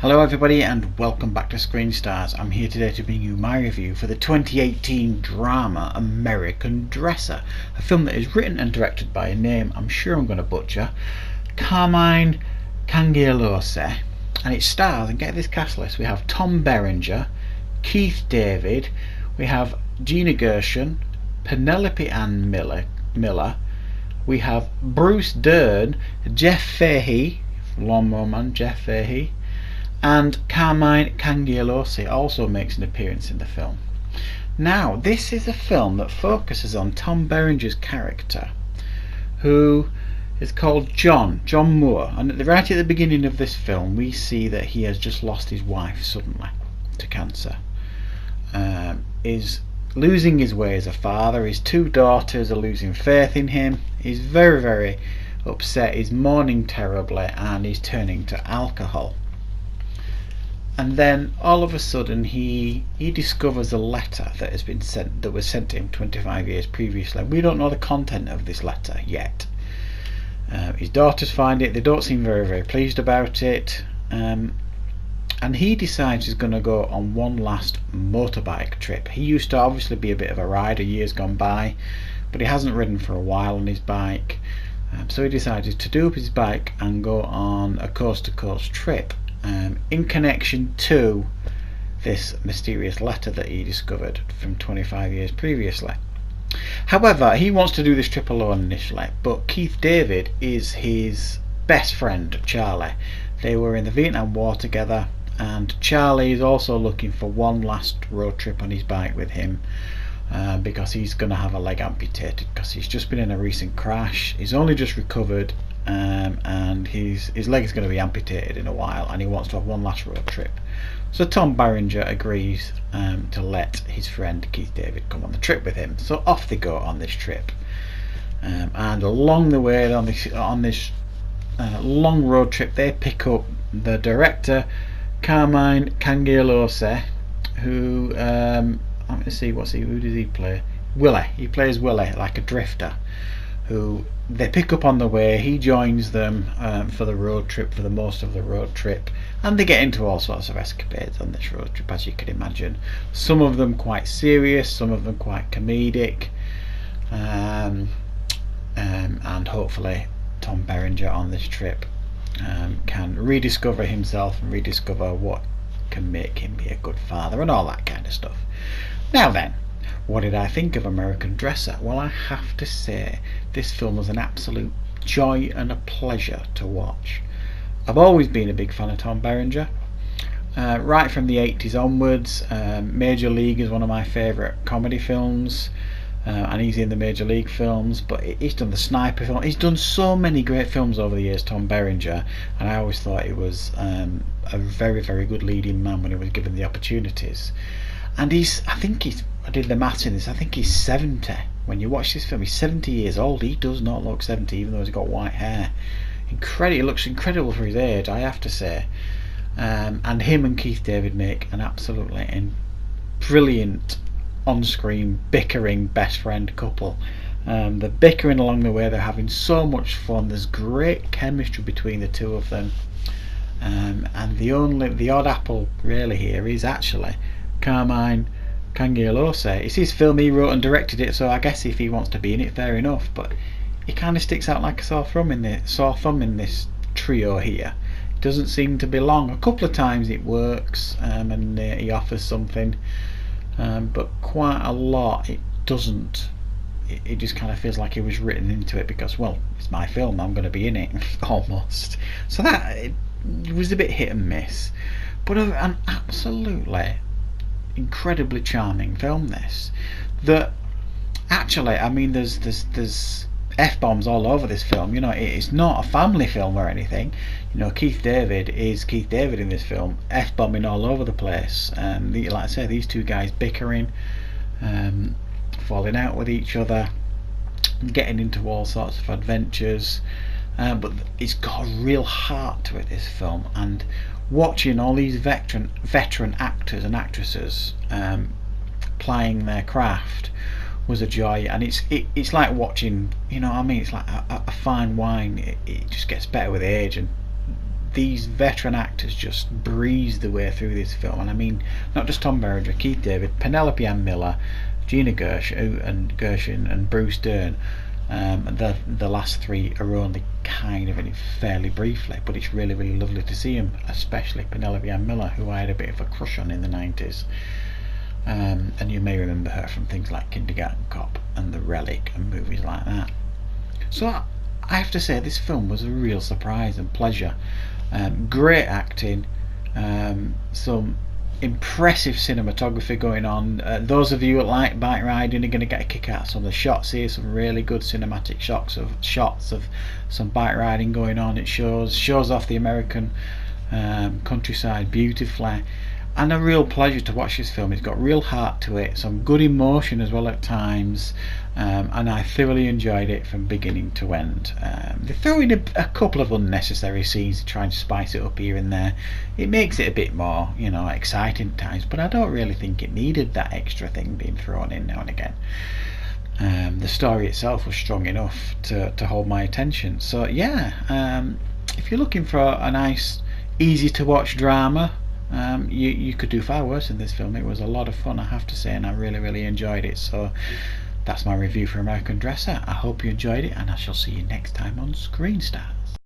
Hello everybody and welcome back to Screen Stars. I'm here today to bring you my review for the 2018 drama American Dresser, a film that is written and directed by a name I'm sure I'm going to butcher, Carmine Cangialose, and it stars, and get this cast list, we have Tom Berenger, Keith David, we have Gina Gershon, Penelope Ann Miller, we have Bruce Dern, Jeff Fahey, Lawnmower Man Jeff Fahey, and Carmine Cangialose also makes an appearance in the film. Now, this is a film that focuses on Tom Berenger's character, who is called John Moore, and right at the beginning of this film we see that he has just lost his wife suddenly to cancer, is losing his way as a father. His two daughters are losing faith in him. He's very, very upset, he's mourning terribly, and he's turning to alcohol. And then all of a sudden he discovers a letter that was sent to him 25 years previously. We don't know the content of this letter yet. His daughters find it, they don't seem very, very pleased about it, and he decides he's going to go on one last motorbike trip. He used to obviously be a bit of a rider years gone by, but he hasn't ridden for a while on his bike, so he decided to do up his bike and go on a coast-to-coast trip, in connection to this mysterious letter that he discovered from 25 years previously. However, he wants to do this trip alone initially, but Keith David is his best friend, Charlie. They were in the Vietnam War together, and Charlie is also looking for one last road trip on his bike with him, because he's going to have a leg amputated because he's just been in a recent crash. He's only just recovered, and his leg is going to be amputated in a while, and he wants to have one last road trip. So Tom Berenger agrees to let his friend Keith David come on the trip with him. So off they go on this trip, and along the way on this long road trip they pick up the director Carmine Cangialose, who let me see, who does he play? Willie. He plays Willie, like a drifter, who they pick up on the way. He joins them for the road trip, for the most of the road trip, and they get into all sorts of escapades on this road trip, as you can imagine. Some of them quite serious, some of them quite comedic, and hopefully Tom Berenger on this trip can rediscover himself and rediscover what can make him be a good father and all that kind of stuff. Now then, what did I think of American Dresser? Well, I have to say this film was an absolute joy and a pleasure to watch. I've always been a big fan of Tom Berenger, right from the 80s onwards. Major League is one of my favourite comedy films, and he's in the Major League films, but he's done the Sniper film. He's done so many great films over the years, Tom Berenger, and I always thought he was a very, very good leading man when he was given the opportunities. And I did the maths in this, I think he's 70. When you watch this film, he's 70 years old. He does not look 70, even though he's got white hair. He looks incredible for his age, I have to say. And him and Keith David make an absolutely brilliant on-screen bickering best friend couple. They're bickering along the way, they're having so much fun, there's great chemistry between the two of them, and the odd apple really here is actually Carmine Cangialose. It's his film, he wrote and directed it, so I guess if he wants to be in it, fair enough, but he kind of sticks out like a sore thumb in this trio here. It doesn't seem to belong. A couple of times it works, and he offers something, but quite a lot it doesn't. It just kind of feels like it was written into it because, well, it's my film, I'm going to be in it, almost. So that it was a bit hit and miss, but an absolutely incredibly charming film, this, that actually, I mean, there's F-bombs all over this film. You know, it's not a family film or anything. You know, Keith David is Keith David in this film, F-bombing all over the place. Like I say, these two guys bickering, falling out with each other, getting into all sorts of adventures, but it's got a real heart to it, this film. And watching all these veteran actors and actresses plying their craft was a joy, and it's like watching, you know what I mean, it's like a fine wine. It just gets better with age, and these veteran actors just breeze the way through this film, and I mean not just Tom Berenger, Keith David, Penelope Ann Miller, Gina Gershon and Bruce Dern. The last three are only kind of in it fairly briefly, but it's really, really lovely to see him, especially Penelope Ann Miller, who I had a bit of a crush on in the 90s. And you may remember her from things like Kindergarten Cop and The Relic and movies like that. So I have to say this film was a real surprise and pleasure. Great acting, some impressive cinematography going on. Those of you that like bike riding are going to get a kick out of some of the shots here. Some really good cinematic shots of some bike riding going on. It shows off the American countryside beautifully, and a real pleasure to watch this film. It's got real heart to it, some good emotion as well at times, and I thoroughly enjoyed it from beginning to end. They throw in a couple of unnecessary scenes to try and spice it up here and there. It makes it a bit more, exciting at times, but I don't really think it needed that extra thing being thrown in now and again. The story itself was strong enough to hold my attention. So yeah, if you're looking for a nice, easy to watch drama, you could do far worse in this film. It was a lot of fun, I have to say, and I really, really enjoyed it. So that's my review for American Dresser. I hope you enjoyed it, and I shall see you next time on Screen Stars.